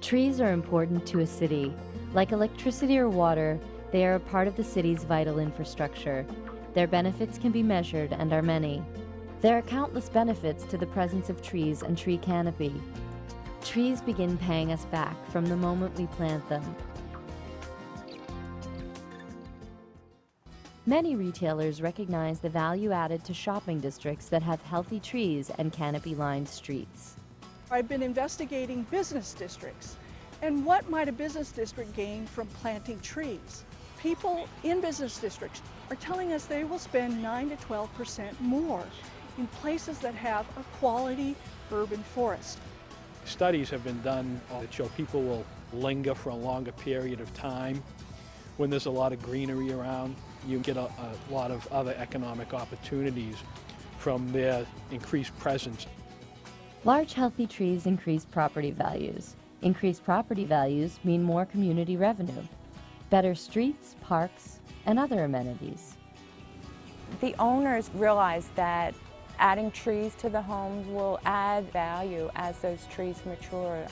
Trees are important to a city. Like electricity or water, they are a part of the city's vital infrastructure. Their benefits can be measured and are many. There are countless benefits to the presence of trees and tree canopy. Trees begin paying us back from the moment we plant them. Many retailers recognize the value added to shopping districts that have healthy trees and canopy-lined streets. I've been investigating business districts and what might a business district gain from planting trees. People in business districts are telling us they will spend 9 to 12% more in places that have a quality urban forest. Studies have been done that show people will linger for a longer period of time. When there's a lot of greenery around, you get a lot of other economic opportunities from their increased presence. Large, healthy trees increase property values. Increased property values mean more community revenue, better streets, parks, and other amenities. The owners realize that adding trees to the homes will add value as those trees mature.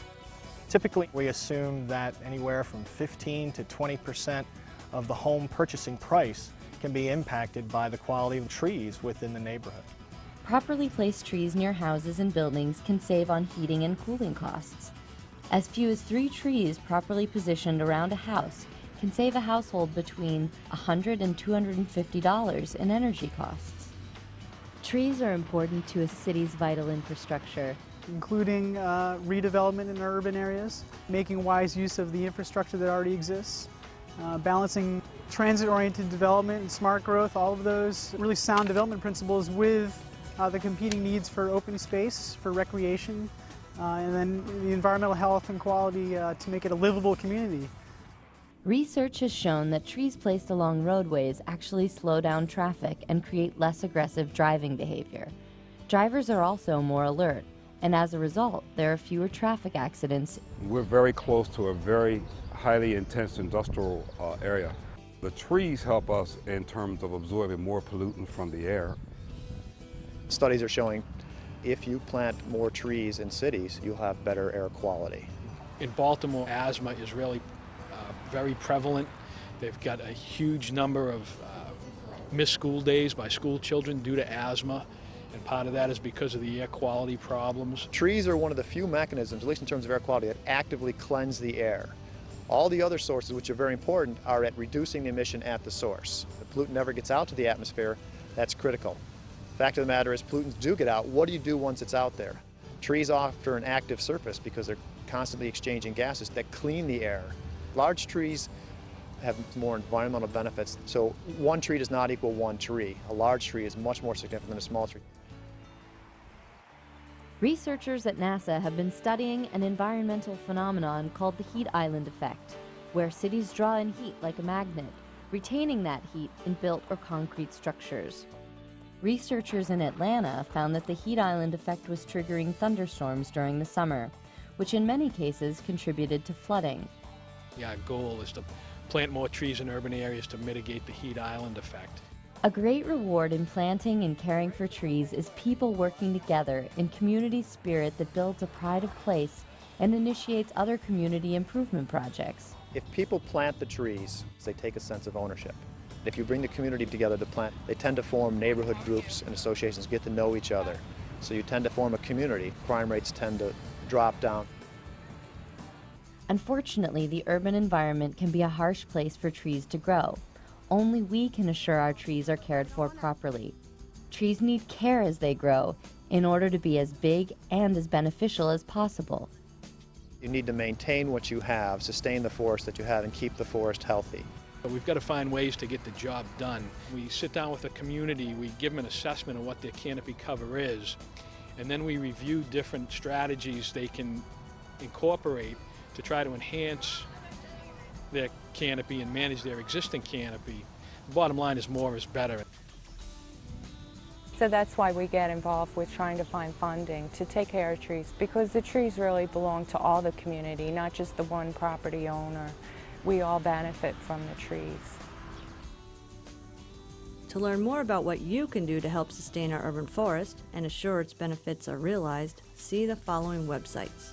Typically, we assume that anywhere from 15 to 20% of the home purchasing price can be impacted by the quality of trees within the neighborhood. Properly placed trees near houses and buildings can save on heating and cooling costs. As few as 3 trees properly positioned around a house can save a household between $100 and $250 in energy costs. Trees are important to a city's vital infrastructure, including redevelopment in urban areas, making wise use of the infrastructure that already exists, balancing transit-oriented development and smart growth, all of those really sound development principles with the competing needs for open space, for recreation, and then the environmental health and quality to make it a livable community. Research has shown that trees placed along roadways actually slow down traffic and create less aggressive driving behavior. Drivers are also more alert, and as a result, there are fewer traffic accidents. We're very close to a very highly intense industrial area. The trees help us in terms of absorbing more pollutant from the air. Studies are showing if you plant more trees in cities, you'll have better air quality. In Baltimore, asthma is really very prevalent. They've got a huge number of missed school days by school children due to asthma, and part of that is because of the air quality problems. Trees are one of the few mechanisms, at least in terms of air quality, that actively cleanse the air. All the other sources, which are very important, are at reducing the emission at the source. The pollutant never gets out to the atmosphere. That's critical. Fact of the matter is, pollutants do get out. What do you do once it's out there? Trees offer an active surface because they're constantly exchanging gases that clean the air. Large trees have more environmental benefits, so one tree does not equal one tree. A large tree is much more significant than a small tree. Researchers at NASA have been studying an environmental phenomenon called the heat island effect, where cities draw in heat like a magnet, retaining that heat in built or concrete structures. Researchers in Atlanta found that the heat island effect was triggering thunderstorms during the summer, which in many cases contributed to flooding. Our goal is to plant more trees in urban areas to mitigate the heat island effect. A great reward in planting and caring for trees is people working together in community spirit that builds a pride of place and initiates other community improvement projects. If people plant the trees, they take a sense of ownership. If you bring the community together to plant, they tend to form neighborhood groups and associations, get to know each other. So you tend to form a community. Crime rates tend to drop down. Unfortunately, the urban environment can be a harsh place for trees to grow. Only we can assure our trees are cared for properly. Trees need care as they grow in order to be as big and as beneficial as possible. You need to maintain what you have, sustain the forest that you have, and keep the forest healthy. But we've got to find ways to get the job done. We sit down with the community, we give them an assessment of what their canopy cover is, and then we review different strategies they can incorporate to try to enhance their canopy and manage their existing canopy. The bottom line is more is better. So that's why we get involved with trying to find funding to take care of trees, because the trees really belong to all the community, not just the one property owner. We all benefit from the trees. To learn more about what you can do to help sustain our urban forest and assure its benefits are realized, see the following websites.